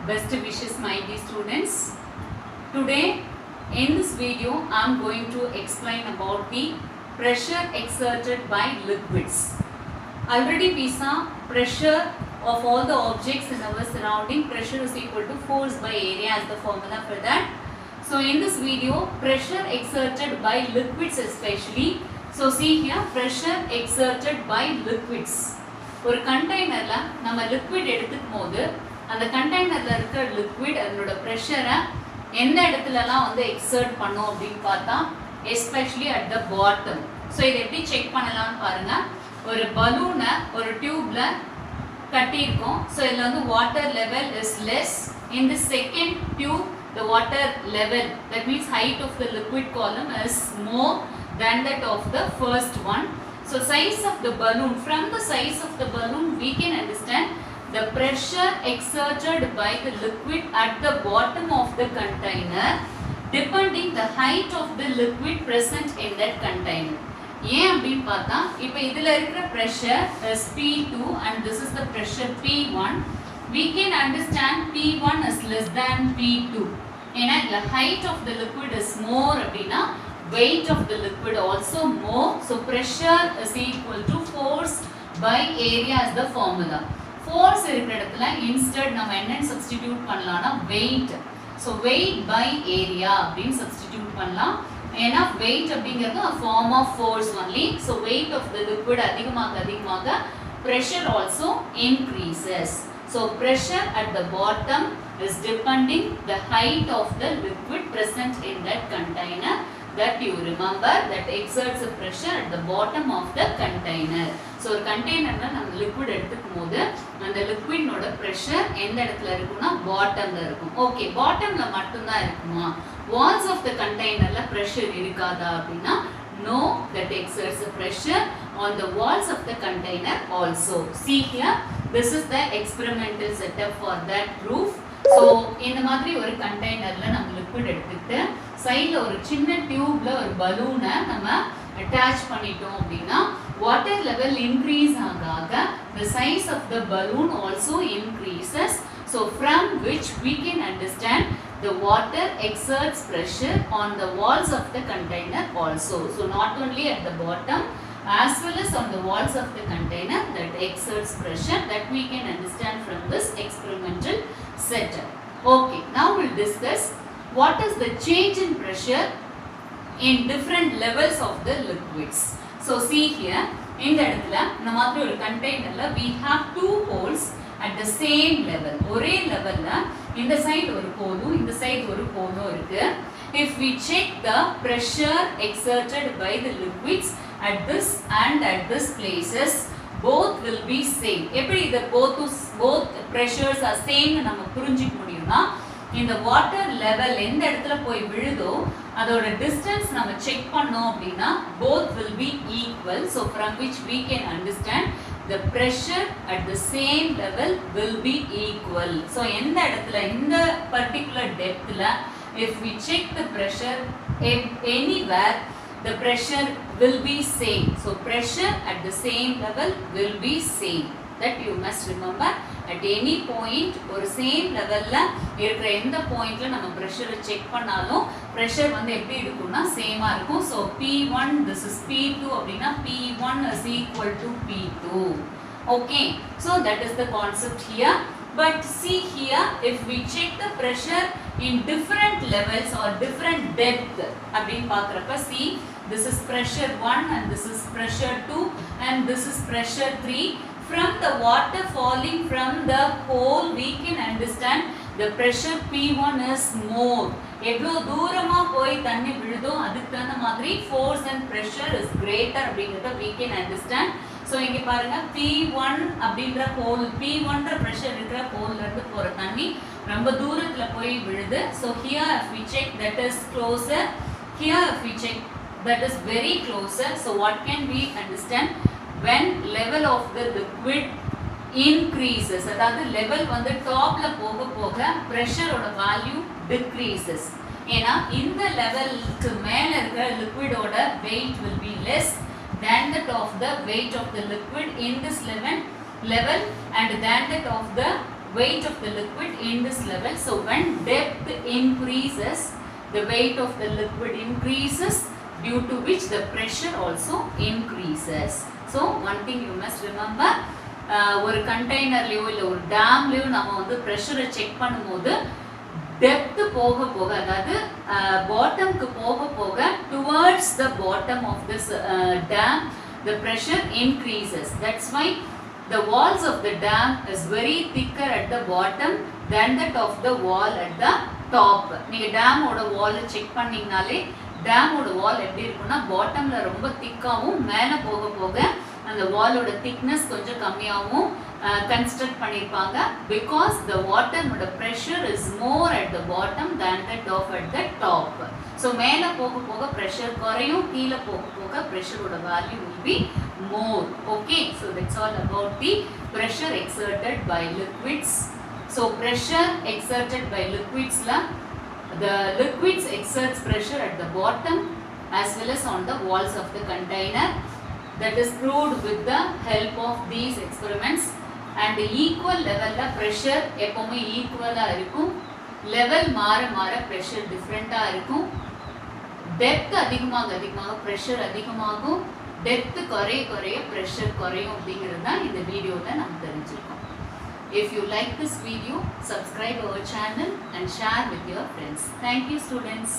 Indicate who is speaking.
Speaker 1: Best wishes, my dear students. Today in this video I am going to explain about the pressure exerted by liquids. Already we saw pressure of all the objects in our surrounding. Pressure is equal to force by area as the formula for that. So in this video, pressure exerted by liquids especially. So see here, pressure exerted by liquids. ஒரு கண்டெய்னர்ல நம்ம liquid எடுத்துக்கும் போது அந்த கண்டெய்னர்ல இருக்க liquid அதோட பிரஷரை எந்த இடத்துலலாம் வந்து எக்ஸர்ட் பண்ணும் அப்படின்னு பார்த்தா especially at the bottom. So இதை எப்படி செக் பண்ணலாம்னு பாருங்க. ஒரு பலூனை ஒரு டியூப்ல கட்டியிருக்கோம். ஸோ இதில் வந்து water level is less. In the second tube the water level, that means height of the liquid column, is more than that of the first one. So size of the balloon, from the size of the balloon we can understand the pressure exerted by the liquid at the bottom of the container depending the height of the liquid present in that container. ஏன் அப்படின்னு பார்த்தா இப்போ இதில் இருக்கிற pressure is P2 and this is the pressure P1. We can understand P1 is less than P2. ஏன்னா the height of the liquid is more அப்படின்னா weight of the liquid also more. So pressure is equal to force by area as the formula. Force இருக்கிற இடத்துல instead நம்ம என்ன substitute பண்ணலாம்னா weight. So weight by area அப்படின்னு substitute பண்ணலாம். ஏன்னா weight அப்படிங்கிறது a form of force only. So weight of the liquid அதிகமாக pressure also increases. So pressure at the bottom is depending the height of the liquid present in that container, that you remember, that exerts a pressure at the bottom of the container. So ஒரு கண்டெய்னர்ல நம்ம liquid எடுத்துக்கும் போது அந்த லிக்விடோட pressure எந்த இடத்துல இருக்கும்னா பாட்டம்ல இருக்கும். Okay, பாட்டம்ல மட்டும் தான் இருக்குமா? வால்ஸ் ஆஃப் த கண்டெய்னர்ல pressure இருக்காதா அப்படின்னா no, that exerts a pressure on the walls of the container also. See here, this is the experimental setup for that proof. So இந்த மாதிரி ஒரு கண்டெய்னர்ல நம்ம லிக்விட் எடுத்துட்டு சைடுல ஒரு சின்ன டியூப்ல ஒரு பலூனை நம்ம அட்டாச் பண்ணிட்டோம் அப்படின்னா வாட்டர் லெவல் இன்க்ரீஸ் ஆக the size of the balloon also increases. So from which we can understand the water exerts pressure on the walls of the container also. So not only at the bottom as well as on the walls of the container that exerts pressure, that we can understand from this experimental setup. Okay, now we'll discuss what is the change in pressure in different levels of the liquids. So see here, in the இடத்துல நம்ம மாதிரி ஒரு கண்டெய்னர்ல we have two holes at the same level. ஒரே லெவல்ல இந்த side ஒரு ஹோலும் இந்த side ஒரு ஹோலும் இருக்கு. If we check the pressure exerted by the liquids at this and at this places, both will be same. எப்படி இது both pressures are same நம்ம புரிஞ்சிக்க முடியும்னா இந்த வாட்டர் லெவல் எந்த இடத்துல போய் விழுதோ அதோட டிஸ்டன்ஸ் நம்ம செக் பண்ணோம் அப்படின்னா both will be equal. So from which we can understand the pressure at the same level will be equal. So எந்த இடத்துல இந்த particular depthல if we check the pressure anywhere, the pressure will be same. So pressure at the same level will be same. That you must remember. At any point ஒரு same லெவல்ல இருக்கிற எந்த பாயிண்ட்ல நம்ம பிரஷரை செக் பண்ணாலும் பிரஷர் வந்து எப்படி இருக்கும்னா சேமா இருக்கும். So P1 this is P2 அப்படின்னா P1 is equal to P2. Okay, so that is the concept here. But see here, if we check the pressure in different levels or different depth அப்படின்னு பார்க்குறப்ப see, this is pressure 1 and this is pressure 2 and this is pressure 3. From the water falling from the hole we can understand the pressure P1 is more. எவ்வளோ தூரமா போய் தண்ணி விழுதோ அதுக்கு தகுந்த மாதிரி force and pressure is greater அப்படிங்கிறத we can understand. So இங்கே பாருங்க P1 அப்படின்ற ஹோல், P1ன்ற pressure இருக்கிற ஹோல்ல இருந்து போற தண்ணி ரொம்ப தூரத்துல போய் விழுது. So here if we check that is closer, here if we check that is very closer. So what can we understand? When level of the liquid increases, அதாவது level வந்து டாப்ல போக pressure ஓட value decreases. ஏன்னா இந்த லெவலுக்கு மேல இருக்கிற liquidோட weight will be less than that of the weight of the liquid in this level and than that of the weight of the liquid in this level. So when depth increases, the weight of the liquid increases, due to which the pressure also increases. So one thing you must remember, ஒரு கண்டெய்னர்லயோ இல்ல ஒரு டேம்லயோ நம்ம வந்து பிரஷரை check பண்ணும்போது depth போக போக, அதாவது பாட்டம்க்கு போக போக towards the bottom of this dam the pressure increases. That's why the walls of the dam is very thicker at the bottom than that of the wall at the top. நீங்க dam ஓட வால் check பண்ணீங்கனாலே dam ஓட வால் எப்படி இருக்கும்னா பாட்டம்ல ரொம்ப திக்காவும் மேல போக போக அந்த வாலோட திக்னஸ் கொஞ்சம் கம்மியாகவும் கன்ஸ்ட்ரக்ட் பண்ணியிருப்பாங்க. பிகாஸ் த வாட்டரோட pressure is more at the bottom than that of at the top. So மேலே போக போக ப்ரெஷர் குறையும், கீழே போக போக ப்ரெஷரோட value will be more. Okay, so that's all about the pressure exerted by liquids. So pressure exerted by லிக்விட்ஸில் the liquids exerts pressure at the bottom as well as on the walls of the container. That is proved with the help of these experiments. And equal level la pressure எப்பவுமே ஈக்குவலா இருக்கும், level மாற மாற pressure டிஃப்ரெண்டா இருக்கும், depth அதிகமாக அதிகமாக pressure அதிகமாகும், டெப்த் குறைய குறைய pressure குறையும் அப்படிங்கிறது தான் இந்த வீடியோவில் நம்ம தெரிஞ்சுக்கோம். If you like this video, subscribe our channel and share with your friends. Thank you, students.